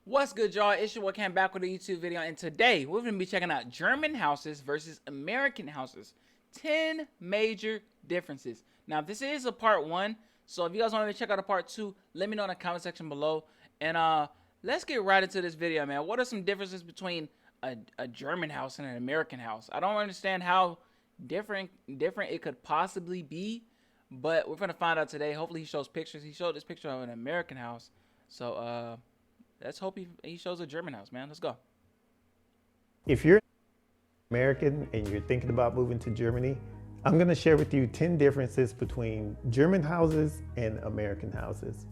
What's good, y'all? It's your boy Cam back with a YouTube video, and today we're going to be checking out German houses versus American houses. 10 major differences. Now, this is a part 1, so if you guys want to check out a part 2, let me know in the comment section below. And let's get right into this video, man. What are some differences between a German house and an American house? I don't understand how different it could possibly be, but we're going to find out today. Hopefully he shows pictures. He showed this picture of an American house, so let's hope he shows a German house, man. Let's go. If you're American and you're thinking about moving to Germany, I'm going to share with you 10 differences between German houses and American houses.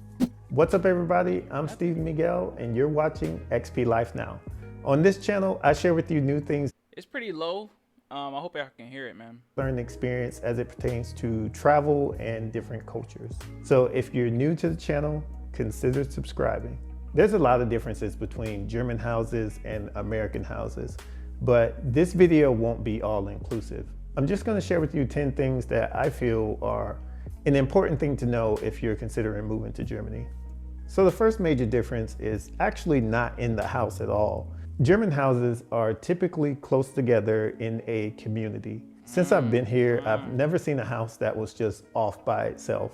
What's up, everybody? I'm Steven Miguel, and you're watching XP Life Now. On this channel, I share with you new things. It's pretty low. I hope y'all can hear it, man. Learn experience as it pertains to travel and different cultures. So if you're new to the channel, consider subscribing. There's a lot of differences between German houses and American houses, but this video won't be all inclusive. I'm just going to share with you 10 things that I feel are an important thing to know if you're considering moving to Germany. So the first major difference is actually not in the house at all. German houses are typically close together in a community. Since I've been here, I've never seen a house that was just off by itself.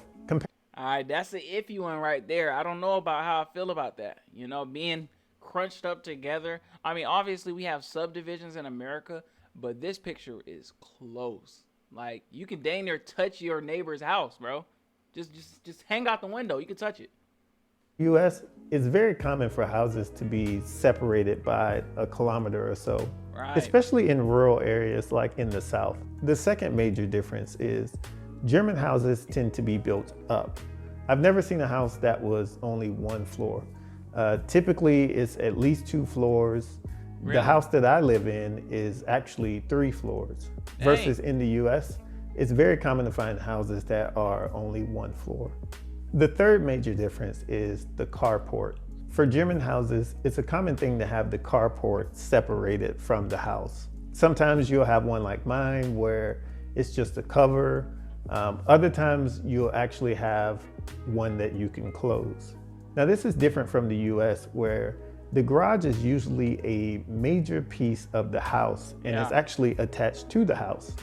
All right, that's an iffy one right there. I don't know about how I feel about that. You know, being crunched up together. I mean, obviously we have subdivisions in America, but this picture is close. Like, you can dang near touch your neighbor's house, bro. Just hang out the window. You can touch it. US, it's very common for houses to be separated by a kilometer or so, Right. especially in rural areas like in the South. The second major difference is German houses tend to be built up. I've never seen a house that was only one floor. Typically, it's at least 2 floors. Really? The house that I live in is actually 3 floors. Dang. Versus in the US, it's very common to find houses that are only 1 floor. The third major difference is the carport. For German houses, it's a common thing to have the carport separated from the house. Sometimes you'll have one like mine where it's just a cover. Other times you'll actually have one that you can close. Now this is different from the US, where the garage is usually a major piece of the house and is actually attached to the house.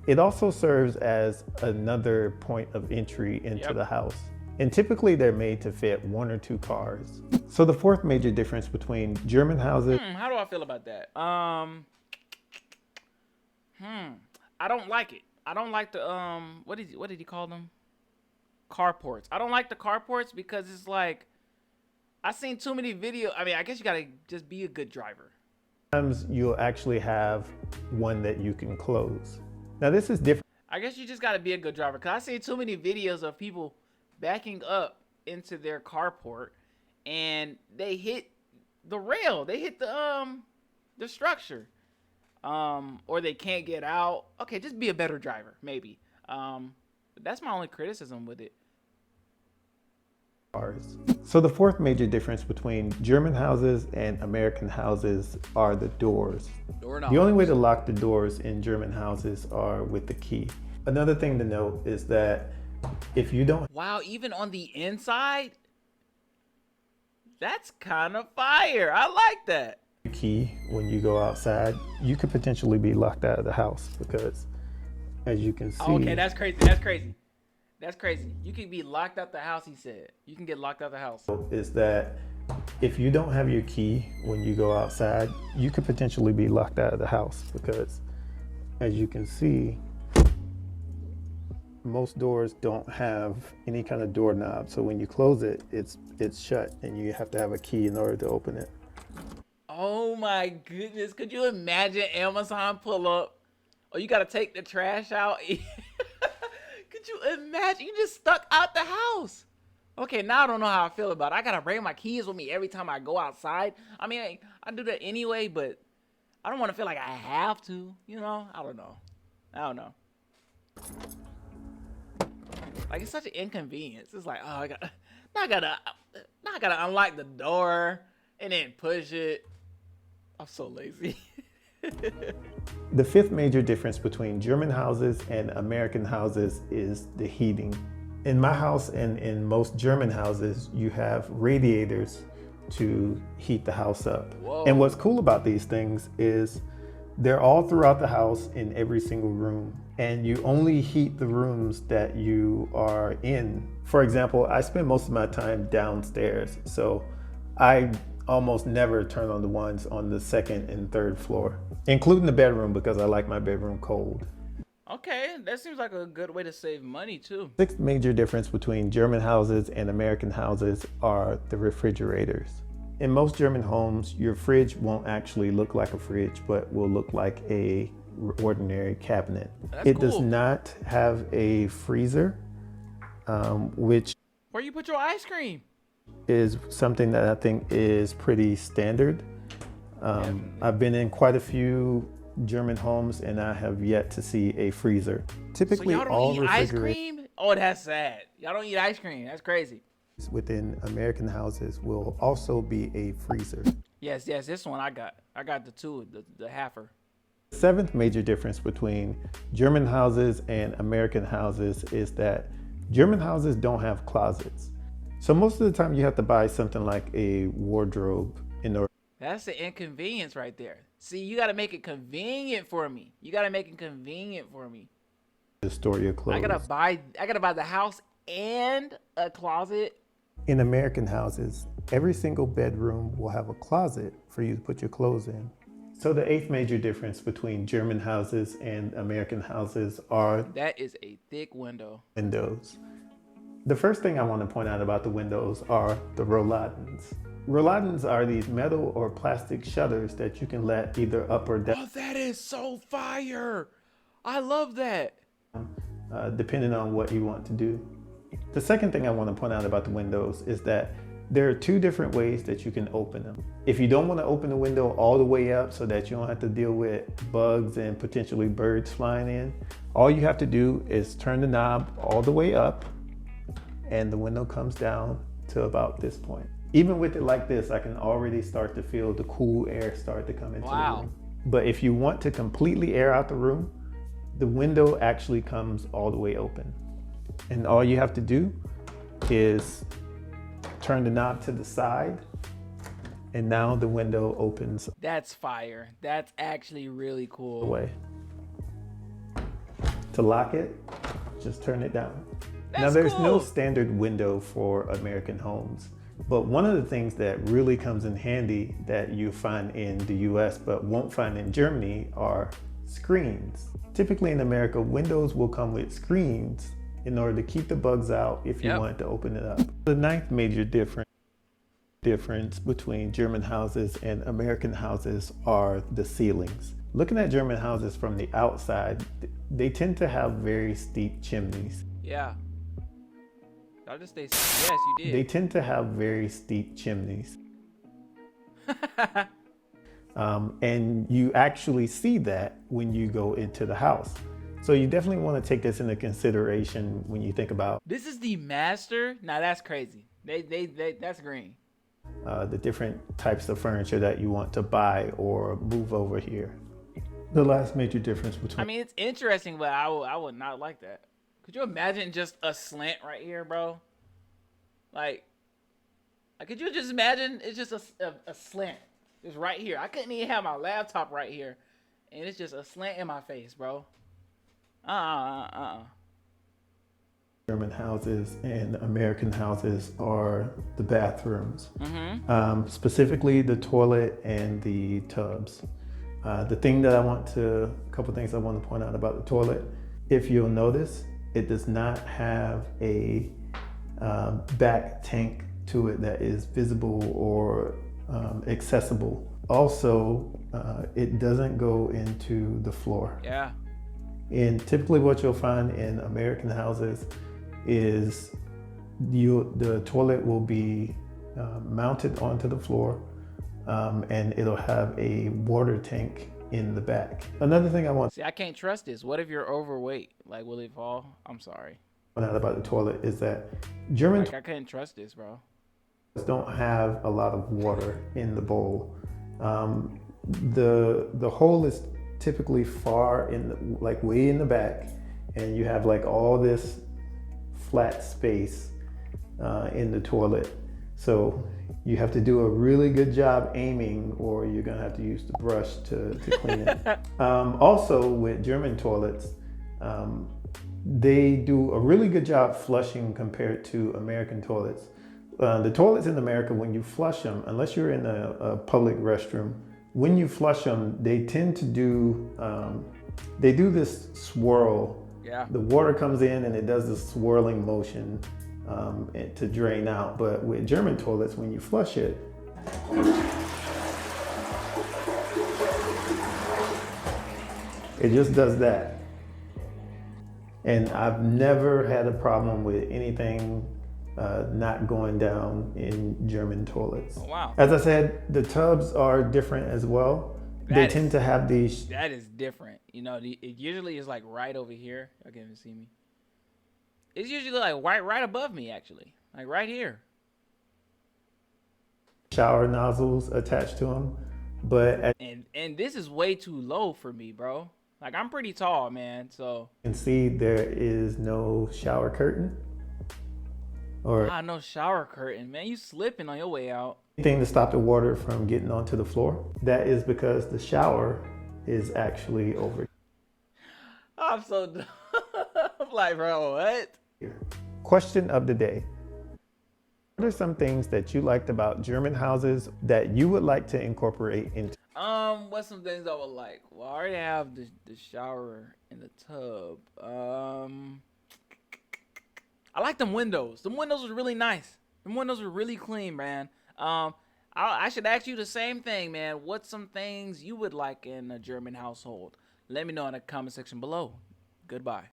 It also serves as another point of entry into the house. And typically they're made to fit 1 or 2 cars. So the fourth major difference between German houses. How do I feel about that? I don't like it. I don't like the what did he call them? Carports. I don't like the carports because it's like, I've seen too many videos. I mean, I guess you gotta just be a good driver. Sometimes you'll actually have one that you can close. Now this is different. I guess you just gotta be a good driver, because I see too many videos of people backing up into their carport and they hit the rail. They hit the structure. Or they can't get out. Okay, just be a better driver, maybe. But that's my only criticism with it. So the fourth major difference between German houses and American houses are the doors. The only way to lock the doors in German houses are with the key. Another thing to note is that if you don't— Wow, even on the inside? That's kind of fire. I like that. Key when you go outside, you could potentially be locked out of the house, because as you can see— Okay, that's crazy. That's crazy. That's crazy. You can be locked out the house, he said. You can get locked out the house. Is that if you don't have your key when you go outside, you could potentially be locked out of the house, because as you can see, most doors don't have any kind of doorknob. So when you close it, it's shut, and you have to have a key in order to open it. Oh my goodness. Could you imagine Amazon pull up? Oh, you got to take the trash out. Could you imagine? You just stuck out the house. Okay, now I don't know how I feel about it. I got to bring my keys with me every time I go outside. I mean, I do that anyway, but I don't want to feel like I have to, you know? I don't know. Like, it's such an inconvenience. It's like, oh, I gotta unlock the door and then push it. I'm so lazy. The fifth major difference between German houses and American houses is the heating. In my house and in most German houses, you have radiators to heat the house up. Whoa. And what's cool about these things is they're all throughout the house in every single room, and you only heat the rooms that you are in. For example, I spend most of my time downstairs, so I almost never turn on the ones on the second and third floor, including the bedroom, because I like my bedroom cold. Okay, that seems like a good way to save money too. Sixth major difference between German houses and American houses are the refrigerators. In most German homes, your fridge won't actually look like a fridge, but will look like a ordinary cabinet. That's It does cool. not have a freezer, which Where you put your ice cream? is something that I think is pretty standard. I've been in quite a few German homes and I have yet to see a freezer. So Typically, y'all all don't eat ice refrigerators cream? Oh, that's sad. Y'all don't eat ice cream. That's crazy. within American houses will also be a freezer. Yes, this one I got. I got the two, the halfer. The seventh major difference between German houses and American houses is that German houses don't have closets. So most of the time you have to buy something like a wardrobe in order That's the inconvenience right there. See, you got to make it convenient for me. You got to make it convenient for me. to store your clothes. I gotta buy the house and a closet. In American houses, every single bedroom will have a closet for you to put your clothes in. So the eighth major difference between German houses and American houses are That is a thick window. windows. The first thing I want to point out about the windows are the Rolladens. Rolladens are these metal or plastic shutters that you can let either up or down, Oh, that is so fire. I love that. depending on what you want to do. The second thing I want to point out about the windows is that there are two different ways that you can open them. If you don't want to open the window all the way up so that you don't have to deal with bugs and potentially birds flying in, all you have to do is turn the knob all the way up and the window comes down to about this point. Even with it like this, I can already start to feel the cool air start to come into the room. But if you want to completely air out the room, the window actually comes all the way open. And all you have to do is turn the knob to the side, and now the window opens That's fire. That's actually really cool. away. To lock it, just turn it down. Now That's there's no cool. standard window for American homes, but one of the things that really comes in handy that you find in the US but won't find in Germany are screens. Typically in America, windows will come with screens in order to keep the bugs out if you Yep. want to open it up. The ninth major difference between German houses and American houses are the ceilings. Looking at German houses from the outside, they tend to have very steep chimneys. Yeah. I'll just say yes, you They did. tend to have very steep chimneys. And you actually see that when you go into the house. So you definitely want to take this into consideration when you think about This is the master. Now that's crazy. They that's green. the different types of furniture that you want to buy or move over here. The last major difference between I mean, it's interesting, but I would not like that. Could you imagine just a slant right here, bro? Like could you just imagine it's just a slant, just right here? I couldn't even have my laptop right here, and it's just a slant in my face, bro. German houses and American houses are the bathrooms, specifically the toilet and the tubs. A couple things I want to point out about the toilet. If you'll notice, it does not have a back tank to it that is visible or accessible. Also, it doesn't go into the floor. Yeah. And typically what you'll find in American houses is the toilet will be mounted onto the floor, and it'll have a water tank in the back. Another thing I want See, I can't trust this. What if you're overweight? Like, will it fall? I'm sorry. to point out about the toilet is that German Like, I couldn't trust this, bro. toilets don't have a lot of water in the bowl. The hole is typically far in like way in the back, and you have like all this flat space in the toilet. So you have to do a really good job aiming, or you're gonna have to use the brush to clean it. Also, with German toilets, they do a really good job flushing compared to American toilets. The toilets in America, when you flush them, unless you're in a public restroom, when you flush them, they tend to do, they do this swirl. Yeah. The water comes in and it does this swirling motion to drain out. But with German toilets, when you flush it, it just does that. And I've never had a problem with anything not going down in German toilets. Oh, wow. As I said, the tubs are different as well. They tend to have these. That is different. You know, it usually is like right over here. Y'all can't even see me. It's usually like right above me, actually. Like right here. Shower nozzles attached to them. But and this is way too low for me, bro. Like, I'm pretty tall, man, so. You can see there is no shower curtain. Or no shower curtain, man. You slipping on your way out. anything to stop the water from getting onto the floor. That is because the shower is actually over I'm so dumb. I'm like, bro, what? here. Question of the day. What are some things that you liked about German houses that you would like to incorporate into? What's some things I would like? Well, I already have the shower and the tub. I like them windows. The windows are really nice. The windows are really clean, man. I should ask you the same thing, man. What's some things you would like in a German household? Let me know in the comment section below. Goodbye.